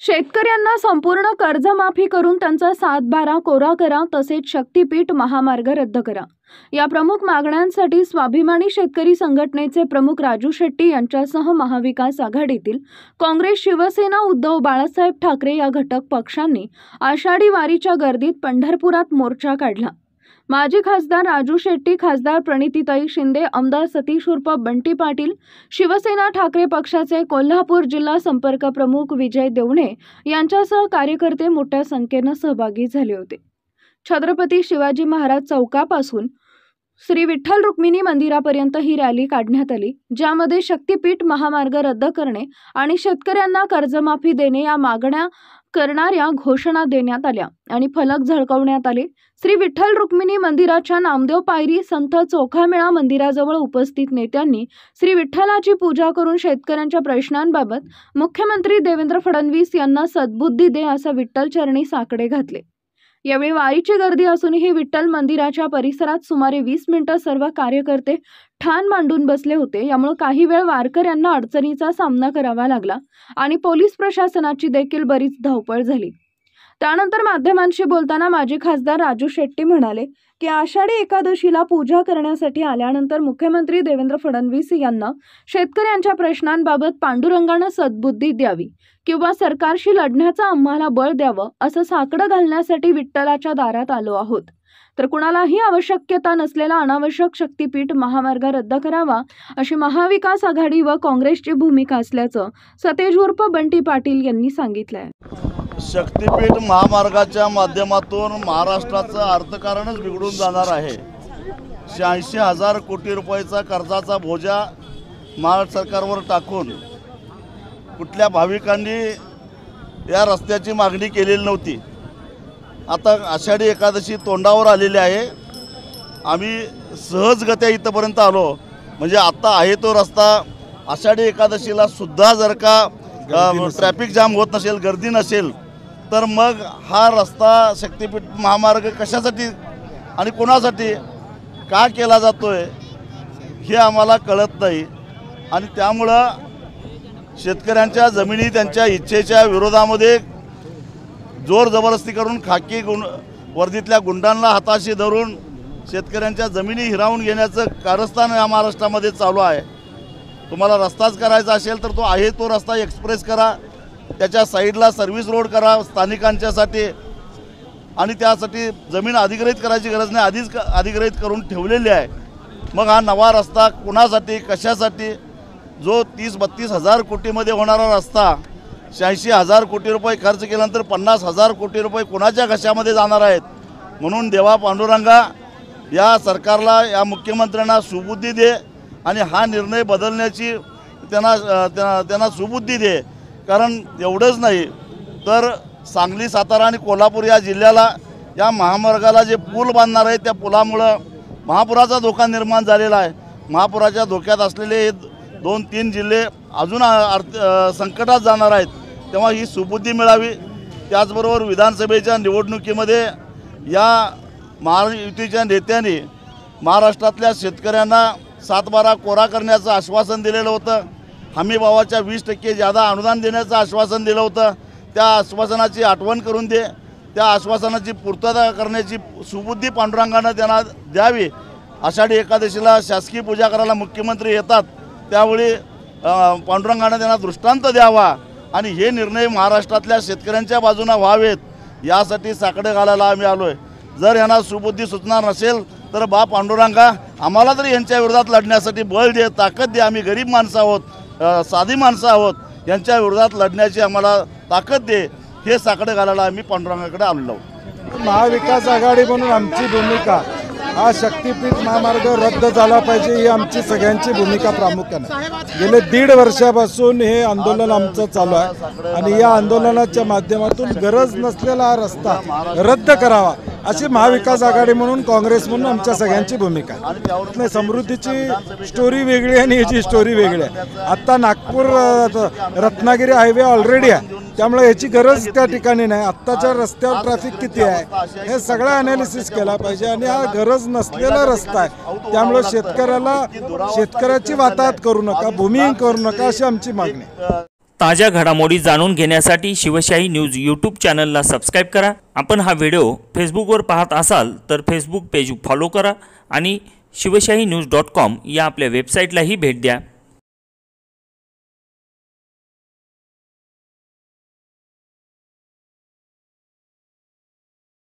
शेतकऱ्यांना संपूर्ण कर्जमाफी करून त्यांचा 7/12 कोरा करा, तसेच शक्तीपीठ महामार्ग रद्द करा. या प्रमुख मागण्यांसाठी स्वाभिमानी शेतकरी संघटनेचे प्रमुख राजू शेट्टी यांच्यासह महाविकास आघाडीतील काँग्रेस, शिवसेना, उद्धव बाळासाहेब ठाकरे या घटक पक्षांनी आषाढी वारीच्या गर्दीत पंढरपुरात मोर्चा काढला. माजी खासदार राजू शेट्टी, खासदार प्रणितीताई शिंदे, आमदार सतीश उर्फ बंटी पाटील, शिवसेना ठाकरे पक्षाचे कोल्हापूर जिल्हा संपर्क प्रमुख विजय देवणे यांच्यासह कार्यकर्ते मोठ्या संख्येने सहभागी झाले होते. छत्रपती शिवाजी महाराज चौकापासून श्री विठ्ठल रुक्मिणी मंदिरापर्यंत ही रॅली काढण्यात आली, ज्यामध्ये शक्तीपीठ महामार्ग रद्द करणे आणि शेतकऱ्यांना कर्जमाफी देणे या मागण्या करणाऱ्या घोषणा देण्यात आल्या आणि फलक झळकवण्यात आले. श्री विठ्ठल रुक्मिणी मंदिराच्या नामदेव पायरी संत चोखामेळा मंदिराजवळ उपस्थित नेत्यांनी श्री विठ्ठलाची पूजा करून शेतकऱ्यांच्या प्रश्नांबाबत मुख्यमंत्री देवेंद्र फडणवीस यांना सद्बुद्धी दे असं विठ्ठल चरणी साकडे घातले. यावेळी वारीची गर्दी असूनही विठ्ठल मंदिराच्या परिसरात सुमारे 20 मिनिटं सर्व कार्यकर्ते ठाण मांडून बसले होते. यामुळे काही वेळ वारकऱ्यांना अडचणीचा सामना करावा लागला आणि पोलीस प्रशासनाची देखील बरीच धावपळ झाली. त्यानंतर माध्यमांशी बोलताना माजी खासदार राजू शेट्टी म्हणाले की आषाढी एकादशीला पूजा करण्यासाठी आल्यानंतर मुख्यमंत्री देवेंद्र फडणवीस यांना शेतकऱ्यांच्या प्रश्नांबाबत पांडुरंगानं सद्बुद्धी द्यावी किंवा सरकारशी लढण्याचं आम्हाला बळ द्यावं असं साकडं घालण्यासाठी विठ्ठलाच्या दारात आलो आहोत. तर कुणालाही आवश्यकता नसलेला अनावश्यक शक्तीपीठ महामार्ग रद्द करावा अशी महाविकास आघाडी व काँग्रेसची भूमिका असल्याचं सतेज उर्फ बंटी पाटील यांनी सांगितलंय. शक्तीपीठ महामार्गाच्या माध्यमातून महाराष्ट्राचं अर्थकारणच बिघडून जाणार आहे. 86,000 कोटी रुपयाचा कर्जाचा बोजा महाराष्ट्र सरकारवर टाकून कुठल्या भाविकांनी या रस्त्याची मागणी केलेली नव्हती. आता आषाढी एकादशी तोंडावर आलेली आहे. आम्ही सहजगत्या इथपर्यंत आलो. म्हणजे आता आहे तो रस्ता आषाढी एकादशीला सुद्धा जर का ट्रॅफिक जाम होत नसेल, गर्दी नसेल, तर मग हा रस्ता शक्तीपीठ महामार्ग कशासाठी आणि कोणासाठी का केला जातोय हे आम्हाला कळत नाही. आणि त्यामुळं शेतकऱ्यांच्या जमिनी त्यांच्या इच्छेच्या विरोधामध्ये जोर जबरदस्ती करून खाकी वर्दीतल्या गुंडांना हाताशी धरून शेतकऱ्यांच्या जमिनी हिरावून घेण्याचं कारस्थान या महाराष्ट्रामध्ये चालू आहे. तुम्हाला रस्ताच करायचा असेल तर तो आहे तो रस्ता एक्सप्रेस करा, त्याच्या साईडला सर्व्हिस रोड करा स्थानिकांच्यासाठी, आणि त्यासाठी जमीन अधिग्रहित करायची गरज नाही, आधीच अधिग्रहित करून ठेवलेली आहे. मग हा नवा रस्ता कुणासाठी कशासाठी? जो 30-32 हजार कोटीमध्ये होणारा रस्ता 86,000 कोटी रुपये खर्च केल्यानंतर 50,000 कोटी रुपये कुणाच्या घशामध्ये जाणार आहेत? म्हणून देवा पांडुरंगा या सरकारला, या मुख्यमंत्र्यांना सुबुद्धी दे आणि हा निर्णय बदलण्याची त्यांना सुबुद्धी दे. कारण एवढंच नाही तर सांगली, सातारा आणि कोल्हापूर या जिल्ह्याला, या महामार्गाला जे पूल बांधणार आहे त्या पुलामुळं महापुराचा धोका निर्माण झालेला आहे. महापुराच्या धोक्यात असलेले 2-3 जिल्हे अजून संकटात जाणार आहेत. तेव्हा ही सुबुद्धी मिळावी. त्याचबरोबर विधानसभेच्या निवडणुकीमध्ये या महायुतीच्या नेत्यांनी महाराष्ट्रातल्या शेतकऱ्यांना 7/12 कोरा करण्याचं आश्वासन दिलेलं होतं. हमीभावाच्या 20% जादा अनुदान देण्याचं आश्वासन दिलं होतं. त्या आश्वासनाची आठवण करून दे. त्या आश्वासनाची पूर्तता करण्याची सुबुद्धी पांडुरंगानं त्यांना द्यावी. आषाढी एकादशीला शासकीय पूजा करायला मुख्यमंत्री येतात, त्यावेळी पांडुरंगानं त्यांना दृष्टांत द्यावा आणि हे निर्णय महाराष्ट्रातल्या शेतकऱ्यांच्या बाजूने व्हावेत यासाठी साकडे घालायला आम्ही आलो आहे. जर यांना सुबुद्धी सुचणार नसेल तर बा पांडुरंगा आम्हाला तरी यांच्या विरोधात लढण्यासाठी बळ दे, ताकद दे. आम्ही गरीब माणसं आहोत, साधी माणसं आहोत, यांच्या विरोधात लढण्याची आम्हाला ताकद दे. हे साकडे घालायला आम्ही पांडुरंगाकडे आलेलो आहोत. महाविकास आघाडी म्हणून आमची भूमिका हा शक्तीपीठ महामार्ग रद्द झाला पाहिजे ही आमची सगळ्यांची भूमिका प्रामुख्याने. गेले 1.5 वर्षापासून हे आंदोलन आमचं चालू आहे आणि या आंदोलनाच्या माध्यमातून गरज नसलेला हा रस्ता रद्द करावा अशी महाविकास आघाडी म्हणून, काँग्रेस म्हणून आमच्या सगळ्यांची भूमिका आहे. समृद्धीची स्टोरी वेगळी आणि याची स्टोरी वेगळी आहे. आत्ता नागपूर रत्नागिरी हायवे ऑलरेडी आहे, त्यामुळे याची गरज त्या ठिकाणी नाही. आत्ताच्या रस्त्यावर ट्रॅफिक किती आहे हे सगळं ॲनालिसिस केला पाहिजे आणि हा गरज नसलेला रस्ता आहे. त्यामुळे शेतकऱ्याची वाताहत करू नका, भूमिहीन करू नका अशी आमची मागणी. ताज्या घडामोडी जाणून घेण्यासाठी शिवशाही न्यूज यूट्यूब चॅनलला सबस्क्राईब करा। आपण हा व्हिडिओ फेसबुकवर पाहत असाल तर फेसबुक पेज फॉलो करा आणि शिवशाही न्यूज.com या आपल्या वेबसाईटलाही भेट द्या।